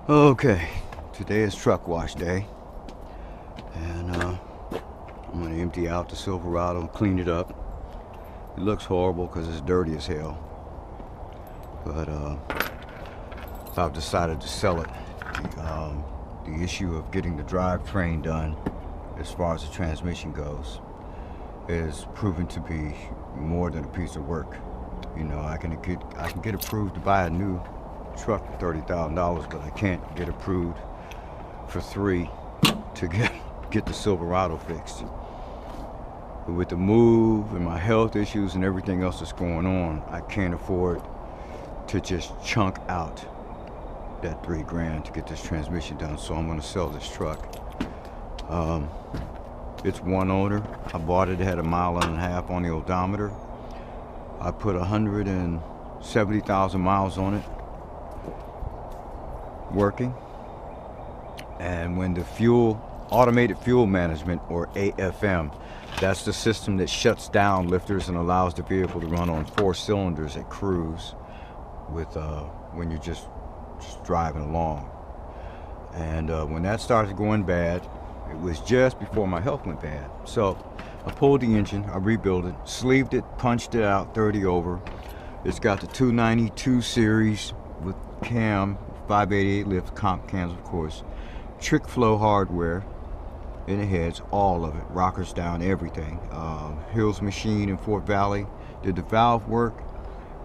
Okay, today is truck wash day, and I'm gonna empty out the Silverado and clean it up. It looks horrible because it's dirty as hell, but I've decided to sell it. The issue of getting the drivetrain done, as far as the transmission goes, is proven to be more than a piece of work. You know, I can get approved to buy a new truck for $30,000, but I can't get approved for $3 to get the Silverado fixed. But with the move and my health issues and everything else that's going on, I can't afford to just chunk out that $3 grand to get this transmission done. So I'm going to sell this truck. It's one owner. I bought it, it had 1.5 miles on the odometer. I put 170,000 miles on it working, and when the automated fuel management, or AFM, that's the system that shuts down lifters and allows the vehicle to run on 4 cylinders at cruise with when you're just driving along. And when that started going bad, it was just before my health went bad. So I pulled the engine, I rebuilt it, sleeved it, punched it out 30 over. It's got the 292 series with cam, 588 lift, comp cams of course, trick flow hardware in the heads, all of it, rockers down, everything. Hill's Machine in Fort Valley did the valve work.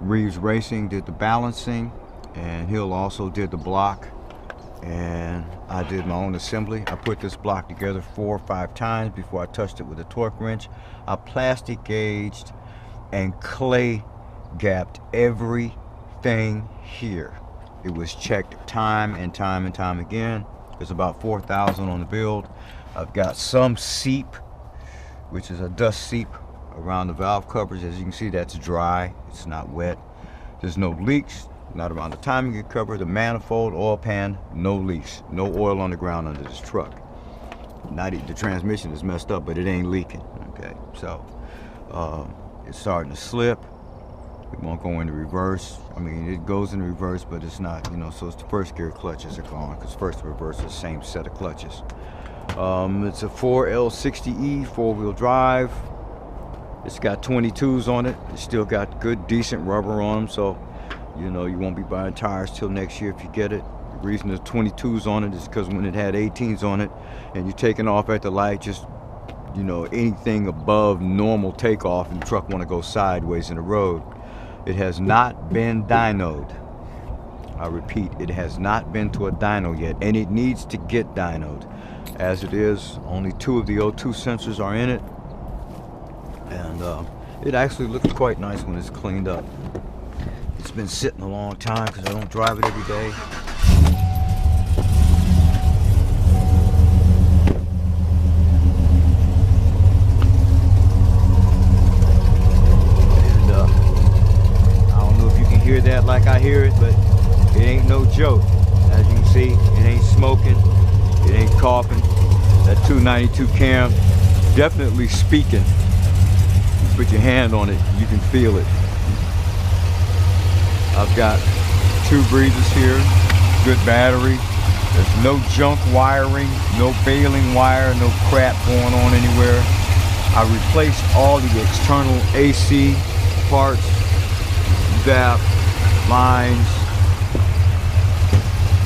Reeves Racing did the balancing, and Hill also did the block, and I did my own assembly. I put this block together 4 or 5 times before I touched it with a torque wrench. I plastic gauged and clay gapped everything here. It was checked time and time and time again. There's about 4,000 on the build. I've got some seep, which is a dust seep around the valve covers. As you can see, that's dry, it's not wet. There's no leaks, not around the timing cover, the manifold, oil pan, no leaks. No oil on the ground under this truck. The transmission is messed up, but it ain't leaking. Okay, so it's starting to slip. It won't go into reverse. I mean, it goes in reverse, but it's not, you know, so it's the first gear clutches are gone, because first and reverse is the same set of clutches. It's a 4L60E 4-wheel drive. It's got 22s on it. It's still got good, decent rubber on them, so, you know, you won't be buying tires till next year if you get it. The reason there's 22s on it is because when it had 18s on it, and you're taking off at the light, just, you know, anything above normal takeoff, and the truck want to go sideways in the road. It has not been dynoed. I repeat, it has not been to a dyno yet, and it needs to get dynoed. As it is, only 2 of the O2 sensors are in it, and it actually looks quite nice when it's cleaned up. It's been sitting a long time because I don't drive it every day. Hear that like I hear it, but it ain't no joke. As you can see, it ain't smoking, it ain't coughing. That 292 cam definitely speaking. You put your hand on it, you can feel it. I've got 2 breezers here, good battery. There's no junk wiring, no bailing wire, no crap going on anywhere. I replaced all the external AC parts, VAP, lines,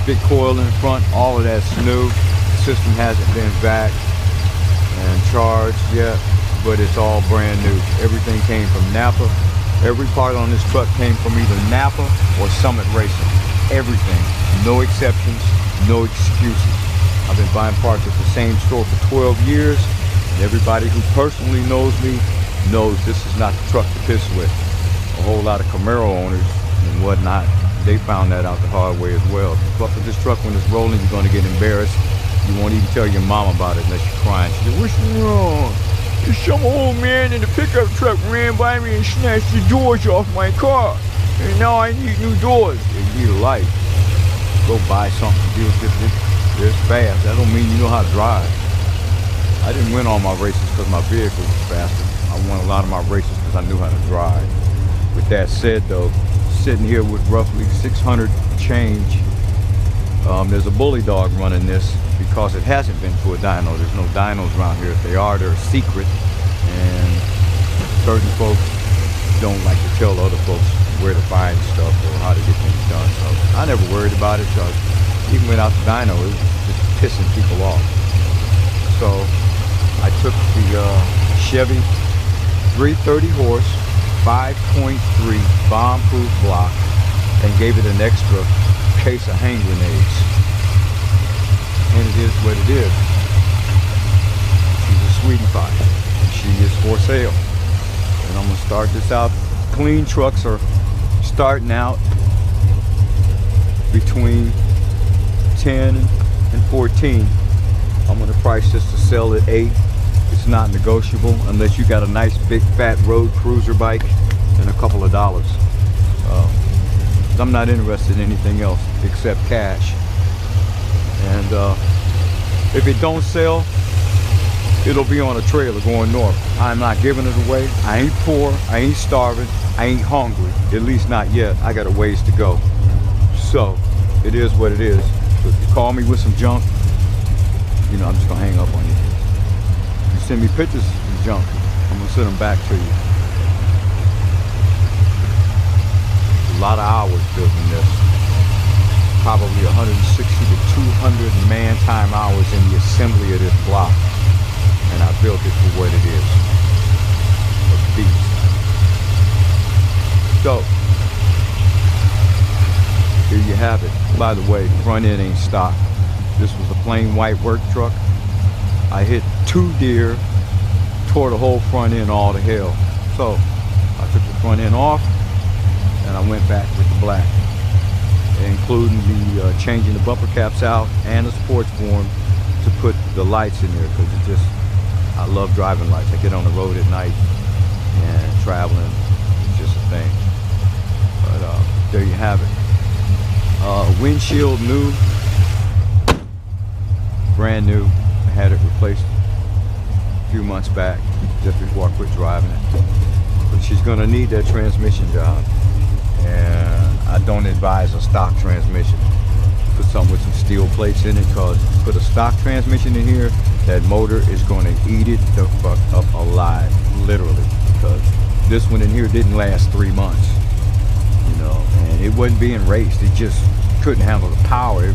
big coil in front, all of that's new. The system hasn't been back and charged yet, but it's all brand new. Everything came from Napa. Every part on this truck came from either Napa or Summit Racing. Everything, no exceptions, no excuses. I've been buying parts at the same store for 12 years, and everybody who personally knows me knows this is not the truck to piss with. A whole lot of Camaro owners and whatnot, they found that out the hard way as well. If you fuck with this truck when it's rolling, you're going to get embarrassed. You won't even tell your mom about it unless you're crying. She said, "What's wrong? There's some old man in the pickup truck ran by me and snatched the doors off my car. And now I need new doors." You need a life. Go buy something this fast. That don't mean you know how to drive. I didn't win all my races because my vehicle was faster. I won a lot of my races because I knew how to drive. With that said though, sitting here with roughly 600 change There's a bully dog running this because it hasn't been to a dyno. There's no dynos around here. If they are, they're a secret, and certain folks don't like to tell other folks where to find stuff or how to get things done. So I never worried about it, because even without the dyno, it was just pissing people off. So I took the Chevy 330 horse 5.3 bomb-proof block and gave it an extra case of hand grenades. And it is what it is. She's a sweetie pie. She is for sale. And I'm gonna start this out. Clean trucks are starting out between 10 and 14. I'm gonna price this to sell at 8. It's not negotiable unless you got a nice big fat road cruiser bike and a couple of dollars. I'm not interested in anything else except cash. And if it don't sell, it'll be on a trailer going north. I'm not giving it away. I ain't poor, I ain't starving, I ain't hungry, at least not yet. I got a ways to go. So it is what it is. So if you call me with some junk, you know, I'm just gonna hang up on you. If you send me pictures of junk, I'm gonna send them back to you. A lot of hours building this. Probably 160 to 200 man-time hours in the assembly of this block. And I built it for what it is. A beast. So, here you have it. By the way, front end ain't stock. This was a plain white work truck. I hit 2 deer, tore the whole front end all to hell. So, I took the front end off, and I went back with the black, including the changing the bumper caps out and the sports form to put the lights in there, because it just, I love driving lights. I get on the road at night and traveling, it's just a thing. But there you have it. Windshield new, brand new. I had it replaced a few months back, just before I quit driving it. But she's gonna need that transmission job. And I don't advise a stock transmission. Put something with some steel plates in it, because put a stock transmission in here, that motor is going to eat it the fuck up alive, literally. Because this one in here didn't last 3 months, you know, and it wasn't being raced. It just couldn't handle the power. You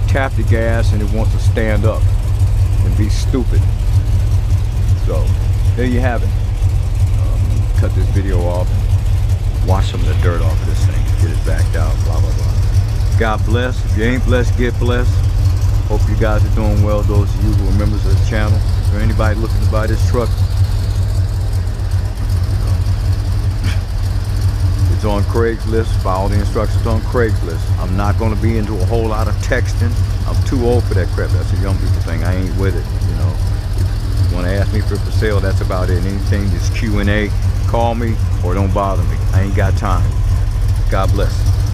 tap the gas and it wants to stand up and be stupid. So there you have it. Cut this video off. Wash some of the dirt off of this thing, get it backed out, blah, blah, blah. God bless. If you ain't blessed, get blessed. Hope you guys are doing well, those of you who are members of the channel. Or anybody looking to buy this truck, it's on Craigslist. Follow the instructions on Craigslist. I'm not going to be into a whole lot of texting. I'm too old for that crap. That's a young people thing. I ain't with it, you know. If you want to ask me for sale, that's about it. Anything, just Q&A. Call me or don't bother me. I ain't got time. God bless.